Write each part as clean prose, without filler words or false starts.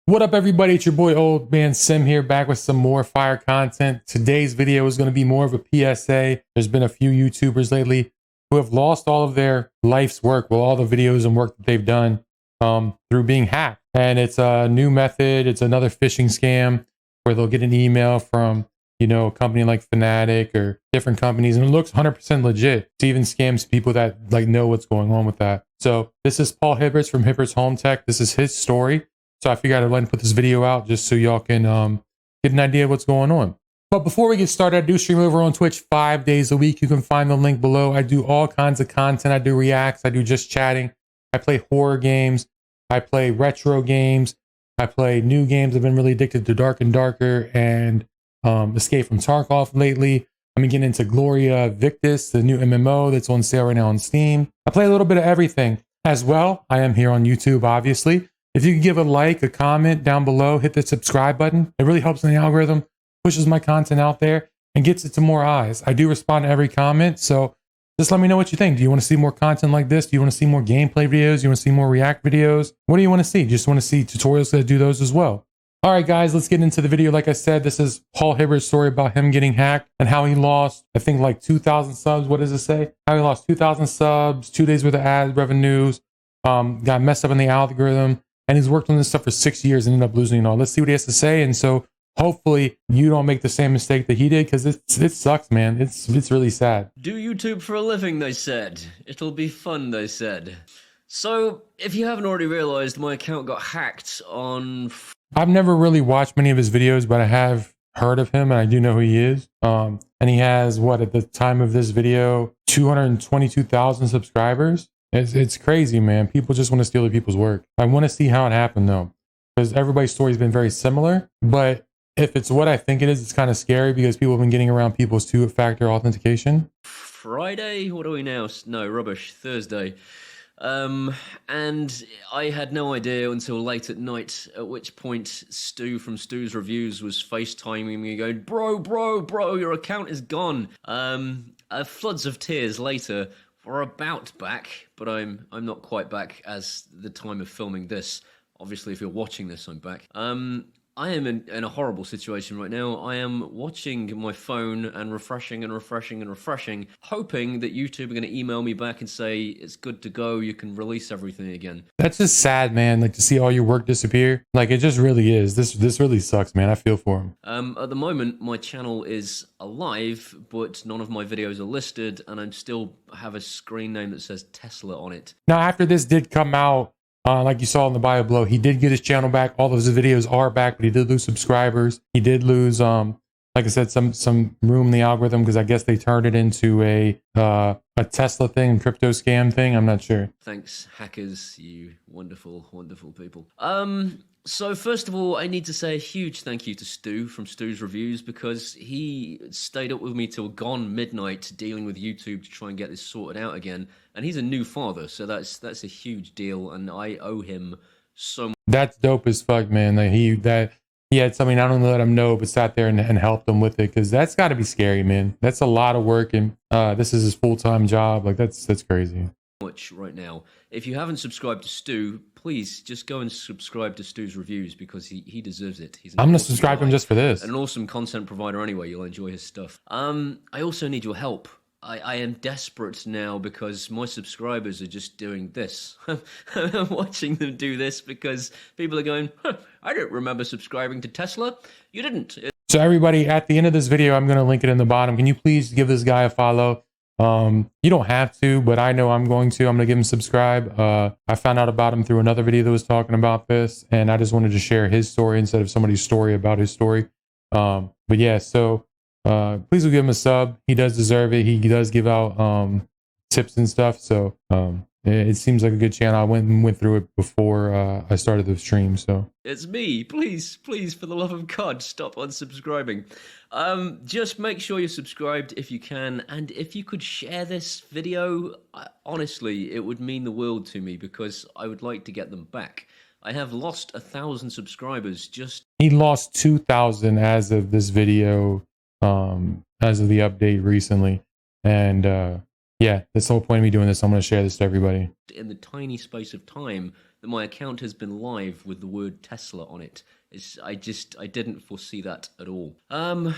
What up, everybody? It's your boy OldManSim here, back with some more fire content. Today's video is going to be more of a PSA. There's been a few YouTubers lately who have lost all of their life's work, well, all the videos and work that they've done through being hacked. And it's a new method. It's another phishing scam where they'll get an email from, you know, a company like Fnatic or different companies, and it looks 100% legit. It even scams people that like know what's going on with that. So this is Paul Hibbert from Hibbert's Home Tech. This is his story. So I figured I'd like to put this video out just so y'all can get an idea of what's going on. But before we get started, I do stream over on Twitch 5 days a week. You can find the link below. I do all kinds of content. I do reacts. I do just chatting. I play horror games. I play retro games. I play new games. I've been really addicted to Dark and Darker and Escape from Tarkov lately. I'm getting into ℽ𝕺𝕃𝕆𝕍𝔼, the new MMO that's on sale right now on Steam. I play a little bit of everything as well. I am here on YouTube, obviously. If you can give a like, a comment down below, hit the subscribe button. It really helps in the algorithm, pushes my content out there, and gets it to more eyes. I do respond to every comment, so just let me know what you think. Do you want to see more content like this? Do you want to see more gameplay videos? Do you want to see more react videos? What do you want to see? Do you just want to see tutorials that do those as well? All right, guys, let's get into the video. Like I said, this is Paul Hibbert's story about him getting hacked and how he lost, I think, like 2,000 subs. What does it say? How he lost 2,000 subs, 2 days worth of ad revenues, got messed up in the algorithm. And he's worked on this stuff for 6 years and ended up losing it all. Let's see what he has to say. And so hopefully you don't make the same mistake that he did, because it sucks, man. It's really sad. Do YouTube for a living, they said. It'll be fun, they said. So, if you haven't already realized, my account got hacked on... I've never really watched many of his videos, but I have heard of him and I do know who he is. And he has, what, at the time of this video, 222,000 subscribers. It's crazy, man. People just want to steal other people's work. I want to see how it happened, though, because everybody's story has been very similar. But if it's what I think it is, it's kind of scary because people have been getting around people's two-factor authentication. Friday? What are we now? No, rubbish. Thursday. And I had no idea until late at night, at which point Stu from Stu's Reviews was FaceTiming me going, bro, your account is gone. Floods of tears later, we're about back, but I'm not quite back as the time of filming this. Obviously, if you're watching this, I'm back. I am in a horrible situation right now. I am watching my phone and refreshing, hoping that YouTube are going to email me back and say, it's good to go, you can release everything again. That's just sad, man, like to see all your work disappear. Like, it just really is. This really sucks, man. I feel for him. At the moment, my channel is alive, but none of my videos are listed, and I'm still have a screen name that says Tesla on it. Now, after this did come out, like you saw in the bio below, he did get his channel back. All of his videos are back, but he did lose subscribers. He did lose, like I said, some room in the algorithm, because I guess they turned it into a Tesla thing, crypto scam thing. I'm not sure. Thanks, hackers, you wonderful, wonderful people. So first of all, I need to say a huge thank you to Stu from Stu's Reviews, because he stayed up with me till gone midnight dealing with YouTube to try and get this sorted out again. And he's a new father, so that's a huge deal, and I owe him so much. That's dope as fuck, man. Like he had something, I don't know, let him know, but sat there and helped him with it, because that's got to be scary, man. That's a lot of work, and this is his full-time job. Like that's crazy. Much right now. If you haven't subscribed to Stu, please just go and subscribe to Stu's Reviews, because he deserves it. I'm gonna subscribe to him just for this. An awesome content provider anyway. You'll enjoy his stuff. I also need your help. I am desperate now, because my subscribers are just doing this. I'm watching them do this because people are going, I don't remember subscribing to Tesla. You didn't. So everybody, at the end of this video, I'm going to link it in the bottom. Can you please give this guy a follow? You don't have to, but I know I'm going to. I'm going to give him subscribe. I found out about him through another video that was talking about this, and I just wanted to share his story instead of somebody's story about his story. But yeah, so please do give him a sub. He does deserve it. He does give out tips and stuff. So it seems like a good channel. I went through it before I started the stream. So it's me. Please, for the love of God, stop unsubscribing. Just make sure you're subscribed if you can, and if you could share this video, honestly, it would mean the world to me, because I would like to get them back. I have lost 1,000 subscribers. He lost 2,000 as of this video. As of the update recently, and yeah, that's the whole point of me doing this. I'm going to share this to everybody in the tiny space of time that my account has been live with the word Tesla on it. I didn't foresee that at all.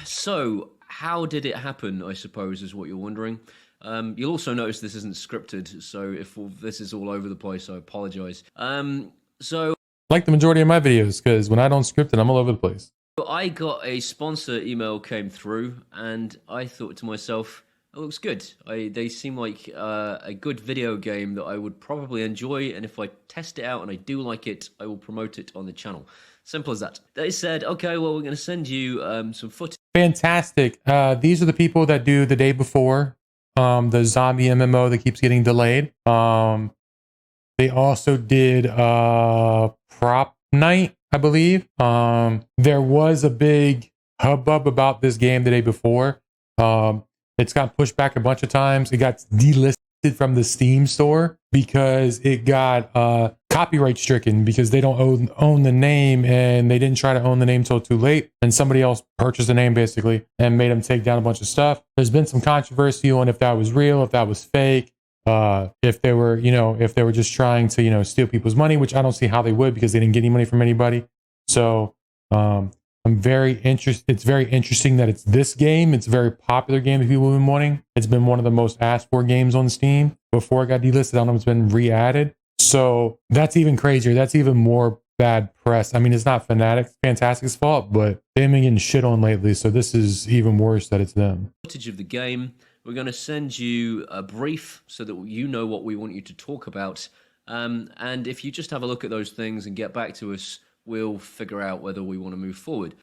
So how did it happen, I suppose, is what you're wondering. You'll also notice this isn't scripted, so if this is all over the place, I apologize. Like the majority of my videos, because when I don't script it, I'm all over the place. I got a sponsor email came through, and I thought to myself, it looks good. They seem like a good video game that I would probably enjoy, and if I test it out and I do like it, I will promote it on the channel. Simple as that. They said, okay, well, we're going to send you some footage. Fantastic. These are the people that do the day before, the zombie MMO that keeps getting delayed. They also did prop night, I believe. There was a big hubbub about this game the day before. It's got pushed back a bunch of times. It got delisted from the Steam store because it got copyright stricken because they don't own the name, and they didn't try to own the name till too late, and somebody else purchased the name basically and made them take down a bunch of stuff. There's been some controversy on if that was real, if that was fake, if they were, if they were just trying to, steal people's money, which I don't see how they would, because they didn't get any money from anybody. So I'm very interested. It's very interesting that it's this game. It's a very popular game that people have been wanting. It's been one of the most asked for games on Steam before it got delisted. I don't know if it's been re-added. So that's even crazier. That's even more bad press. I mean, it's not Fantastic's fault, but they've been getting shit on lately. So this is even worse that it's them. Footage of the game. We're going to send you a brief so that you know what we want you to talk about. And if you just have a look at those things and get back to us, we'll figure out whether we want to move forward.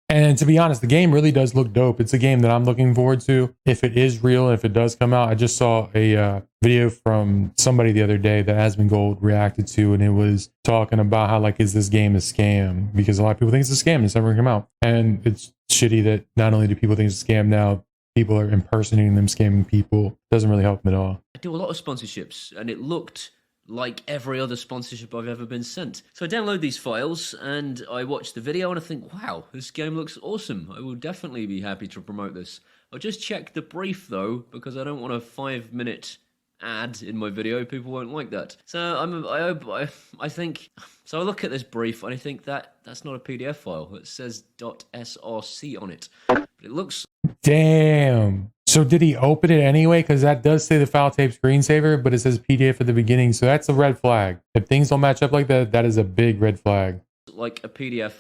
And to be honest, the game really does look dope. It's a game that I'm looking forward to. If it is real, if it does come out, I just saw a video from somebody the other day that AsmonGold reacted to, and it was talking about how, like, is this game a scam? Because a lot of people think it's a scam. It's never gonna come out. And it's shitty that not only do people think it's a scam now, people are impersonating them, scamming people. It doesn't really help them at all. I do a lot of sponsorships, and it looked like every other sponsorship I've ever been sent. So I download these files and I watch the video and I think, wow, this game looks awesome. I will definitely be happy to promote this. I'll just check the brief though, because I don't want a 5-minute ad in my video. People won't like that. So I think, so I look at this brief and I think that's not a PDF file. It says .src on it, but it looks. Damn. So did he open it anyway? Because that does say the file tape screensaver, but it says PDF at the beginning. So that's a red flag. If things don't match up like that, that is a big red flag. Like a PDF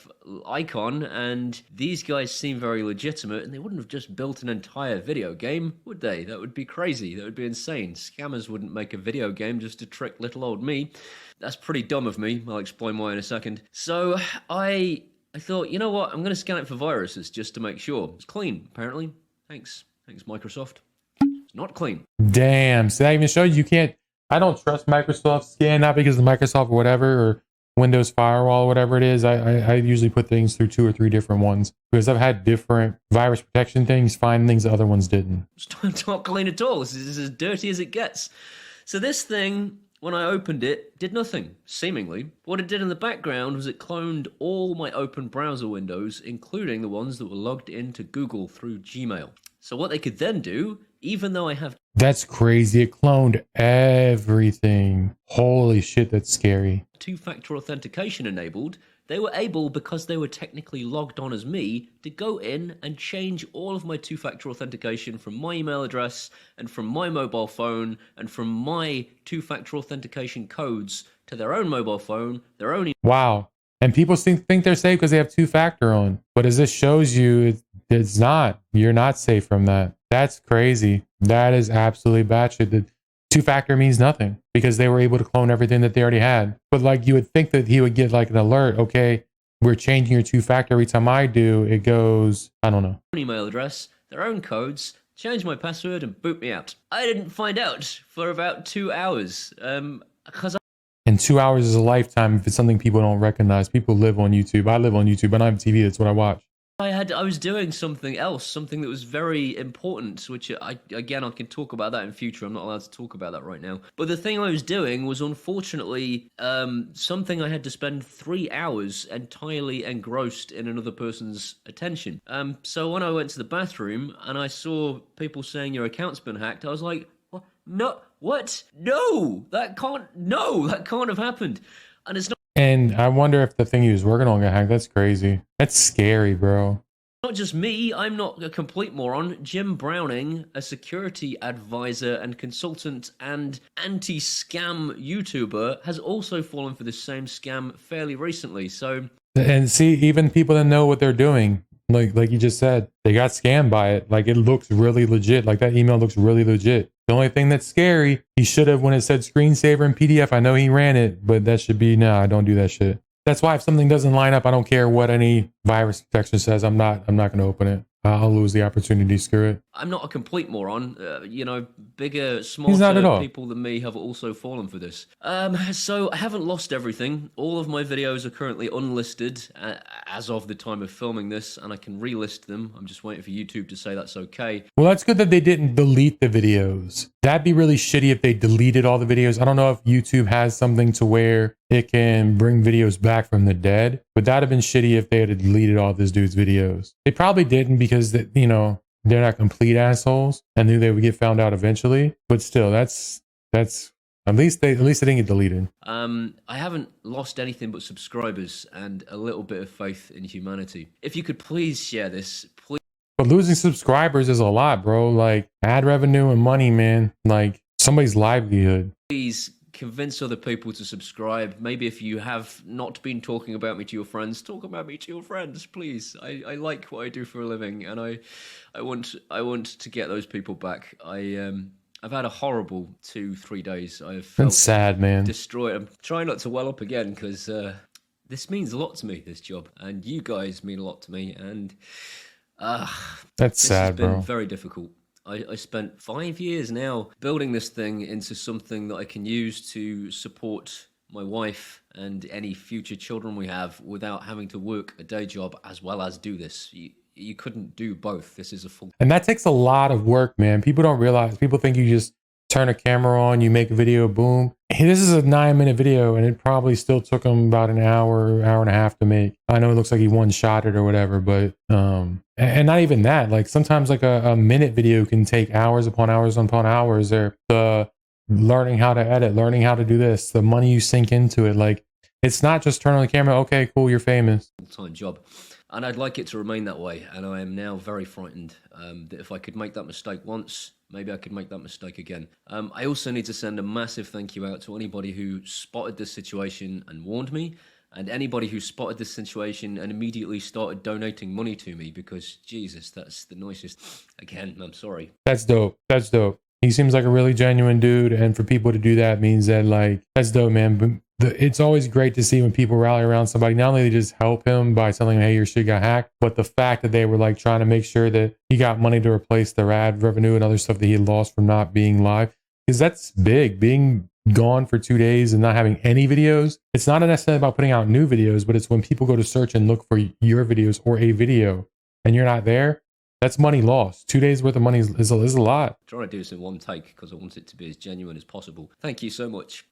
icon, and these guys seem very legitimate, and they wouldn't have just built an entire video game, would they? That would be crazy. That would be insane. Scammers wouldn't make a video game just to trick little old me. That's pretty dumb of me. I'll explain why in a second. So I thought, you know what? I'm going to scan it for viruses just to make sure. It's clean, apparently. Thanks, Microsoft. It's not clean. Damn. So that even shows you can't. I don't trust Microsoft scan, not because of Microsoft or whatever, or Windows Firewall or whatever it is. I usually put things through 2 or 3 different ones because I've had different virus protection things find things that other ones didn't. It's not clean at all. This is as dirty as it gets. So this thing, when I opened it, did nothing, seemingly. What it did in the background was it cloned all my open browser windows, including the ones that were logged into Google through Gmail. So what they could then do, even though I have... That's crazy. It cloned everything. Holy shit, that's scary. Two-factor authentication enabled, they were able, because they were technically logged on as me, to go in and change all of my two-factor authentication from my email address and from my mobile phone and from my two-factor authentication codes to their own mobile phone, their own... Wow. And people think they're safe because they have two-factor on. But as this shows you, it's not. You're not safe from that. That's crazy. That is absolutely batshit. The two-factor means nothing because they were able to clone everything that they already had. But like you would think that he would get like an alert. Okay, we're changing your two-factor. Every time I do, it goes, I don't know. Email address, their own codes, change my password and boot me out. I didn't find out for about 2 hours. Because And 2 hours is a lifetime if it's something people don't recognize. People live on YouTube. I live on YouTube. I don't have TV. That's what I watch. I was doing something else, something that was very important, which I can talk about that in future. I'm not allowed to talk about that right now. But the thing I was doing was unfortunately something I had to spend 3 hours entirely engrossed in another person's attention. So when I went to the bathroom and I saw people saying your account's been hacked, I was like, well, What? No, that can't have happened. And it's And I wonder if the thing he was working on got hacked. That's crazy. That's scary, bro. not just me, I'm not a complete moron. Jim Browning, a security advisor and consultant and anti-scam YouTuber, has also fallen for the same scam fairly recently. So, And see, even people that know what they're doing, like you just said, they got scammed by it. Like, it looks really legit. Like, that email looks really legit. The only thing that's scary, he should have, when it said screensaver and PDF, I know he ran it, but that should be, no, I don't do that shit. That's why if something doesn't line up, I don't care what any virus protection says. I'm not going to open it. I'll lose the opportunity. Screw it. I'm not a complete moron. You know, bigger, He's not at smarter all. people than me have also fallen for this. So I haven't lost everything. All of my videos are currently unlisted as of the time of filming this, and I can relist them. I'm just waiting for YouTube to say that's okay. Well, that's good that they didn't delete the videos. That'd be really shitty if they deleted all the videos. I don't know if YouTube has something to where it can bring videos back from the dead, but that'd have been shitty if they had deleted all this dude's videos. They probably didn't because, you know, they're not complete assholes and knew they would get found out eventually. But still, that's at least they didn't get deleted. I haven't lost anything but subscribers and a little bit of faith in humanity. If you could please share this, please. But losing subscribers is a lot, bro. Like, ad revenue and money, man. Like, somebody's livelihood. Please convince other people to subscribe. Maybe if you have not been talking about me to your friends, talk about me to your friends, please. I like what I do for a living, and I want to get those people back. I've had a horrible 2-3 days. I've felt That's sad, man. destroyed. I'm trying not to well up again because this means a lot to me, this job, and you guys mean a lot to me, and that's sad, this has been bro. very difficult. I spent 5 years now building this thing into something that I can use to support my wife and any future children we have without having to work a day job as well as do this. You couldn't do both. This is a full... And that takes a lot of work, man. People don't realize. People think you just turn a camera on, you make a video, boom. Hey, this is a 9-minute video, and it probably still took him about an hour and a half to make. I know it looks like he one-shot it or whatever, but and not even that. Like, sometimes like a minute video can take hours upon hours upon hours. There, the learning how to edit, learning how to do this, the money you sink into it. Like, it's not just turn on the camera. Okay, cool, you're famous. Full-time job. And I'd like it to remain that way. And I am now very frightened that if I could make that mistake once, maybe I could make that mistake again. I also need to send a massive thank you out to anybody who spotted this situation and warned me, and anybody who spotted this situation and immediately started donating money to me, because Jesus, that's the nicest. Again, I'm sorry. That's dope. That's dope. He seems like a really genuine dude, and for people to do that means that, like, that's dope, man. But it's always great to see when people rally around somebody. Not only they just help him by telling him, hey, your shit got hacked, but the fact that they were like trying to make sure that he got money to replace their ad revenue and other stuff that he lost from not being live. Because that's big. Being gone for 2 days and not having any videos. It's not necessarily about putting out new videos, but it's when people go to search and look for your videos or a video and you're not there. That's money lost. 2 days worth of money is a lot. I'm trying to do this in one take because I want it to be as genuine as possible. Thank you so much.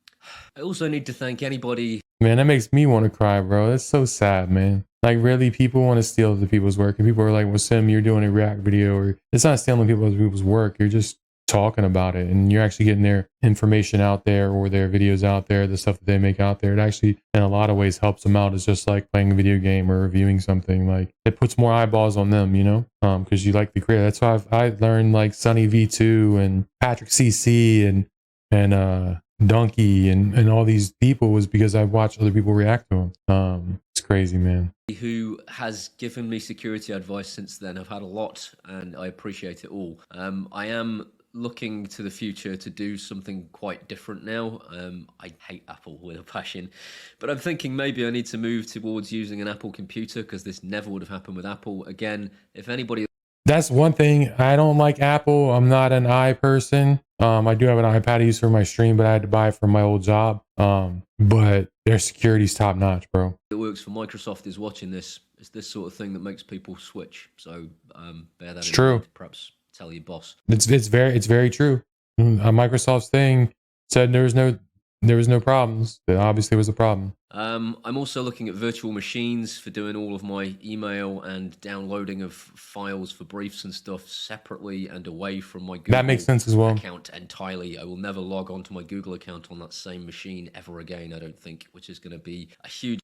I also need to thank anybody. Man, that makes me want to cry, bro. That's so sad, man. Like, really, people want to steal other people's work. And people are like, well, Sim, you're doing a React video. Or it's not stealing other people's work. You're just talking about it. And you're actually getting their information out there or their videos out there, the stuff that they make out there. It actually, in a lot of ways, helps them out. It's just like playing a video game or reviewing something. Like, it puts more eyeballs on them, you know? Because you like the creator. That's why I learned like Sunny V2 and Patrick CC and Donkey and all these people was because I watched other people react to them. It's crazy, man. Who has given me security advice since then. I've had a lot and I appreciate it all. I am looking to the future to do something quite different now. I hate Apple with a passion, but I'm thinking maybe I need to move towards using an Apple computer because this never would have happened with Apple. Again, if anybody... That's one thing. I don't like Apple. I'm not an i person. I do have an iPad I use for my stream, but I had to buy it from my old job. But their security's top notch, bro. It works for Microsoft is watching this. It's this sort of thing that makes people switch. So bear that in true. mind. Perhaps tell your boss. It's very true. Microsoft's thing said there's no there was no problems. There obviously was a problem. I'm also looking at virtual machines for doing all of my email and downloading of files for briefs and stuff separately and away from my Google That makes sense as well. account entirely. I will never log onto my Google account on that same machine ever again, I don't think, which is going to be a huge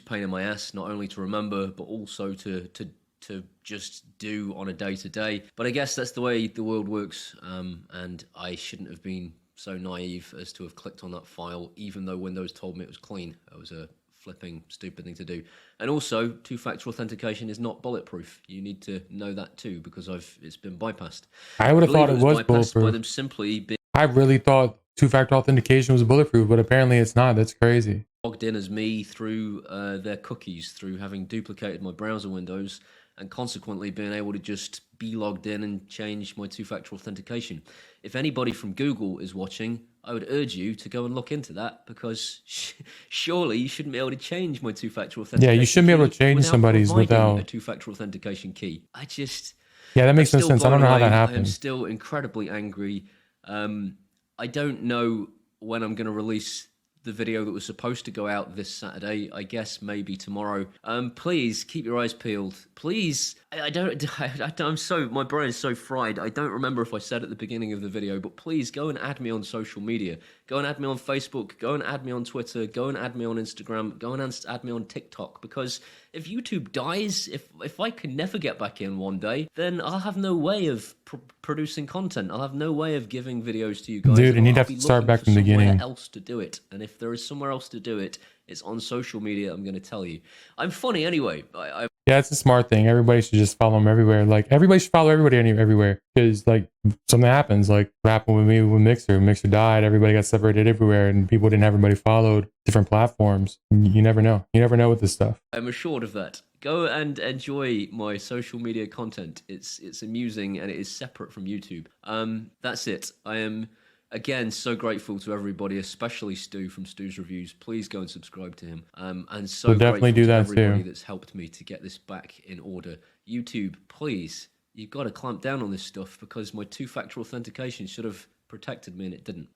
pain in my ass, not only to remember, but also to just do on a day-to-day. But I guess that's the way the world works, and I shouldn't have been so naive as to have clicked on that file, even though Windows told me it was clean. It was a flipping stupid thing to do. And also, two-factor authentication is not bulletproof. You need to know that too, because it's been bypassed. I would have thought it was bypassed bulletproof. by them simply being I really thought two-factor authentication was bulletproof, but apparently it's not. That's crazy. logged in as me through their cookies, through having duplicated my browser windows, and consequently being able to just be logged in and change my two-factor authentication. If anybody from Google is watching, I would urge you to go and look into that, because surely you shouldn't be able to change my two-factor authentication. Yeah, you shouldn't be able to change somebody's without a two-factor authentication key. Yeah, that makes no sense. I don't know how that I am happened. still incredibly angry. I don't know when I'm going to release the video that was supposed to go out this Saturday. I guess maybe tomorrow. Please keep your eyes peeled. Please. My brain is so fried. I don't remember if I said at the beginning of the video, but please go and add me on social media. Go and add me on Facebook. Go and add me on Twitter. Go and add me on Instagram. Go and add me on TikTok. Because if YouTube dies, if I can never get back in one day, then I'll have no way of producing content. I'll have no way of giving videos to you guys. Dude, and you'd have to start back from the beginning. Else to do it, and if there is somewhere else to do it, it's on social media. I'm going to tell you. I'm funny anyway. Yeah, it's a smart thing. Everybody should just follow him everywhere. Like, everybody should follow everybody everywhere. Because, like, something happens. Like, what happened with me with Mixer. Mixer died. Everybody got separated everywhere. And people didn't have everybody followed different platforms. You never know. You never know with this stuff. I'm assured of that. Go and enjoy my social media content. It's amusing, and it is separate from YouTube. That's it. I am, again, so grateful to everybody, especially Stu from Stu's Reviews. Please go and subscribe to him. And so We'll definitely do that everybody too. that's helped me to get this back in order. YouTube, please, you've got to clamp down on this stuff, because my two-factor authentication should have protected me, and it didn't.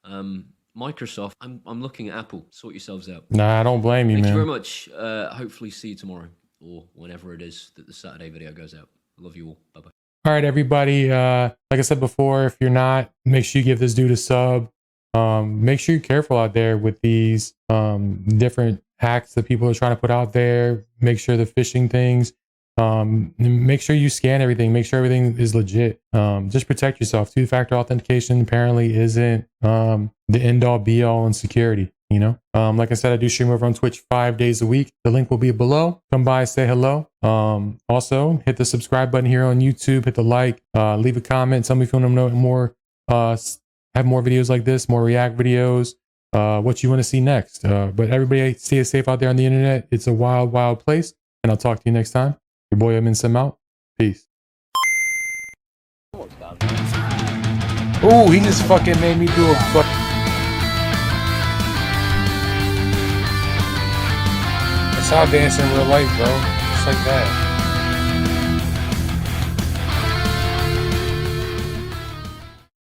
Microsoft, I'm looking at Apple. Sort yourselves out. Nah, I don't blame you, Thank man. you very much. Hopefully see you tomorrow, or whenever it is that the Saturday video goes out. I love you all. Bye-bye. All right, everybody. Like I said before, if you're not, make sure you give this dude a sub. Make sure you're careful out there with these different hacks that people are trying to put out there. Make sure the phishing things. Make sure you scan everything. Make sure everything is legit. Just protect yourself. Two-factor authentication apparently isn't the end-all be-all in security. You know, like I said, I do stream over on Twitch 5 days a week. The link will be below. Come by, say hello. Also, hit the subscribe button here on YouTube. Hit the like. Leave a comment. Tell me if you want to know more. Have more videos like this, more React videos. What you want to see next. But everybody, stay safe out there on the internet. It's a wild, wild place. And I'll talk to you next time. Your boy 𝕁𝕆𝕁𝕁 out. Peace. Oh, he just fucking made me do a fuck. That's how I dance in real life, bro. Just like that.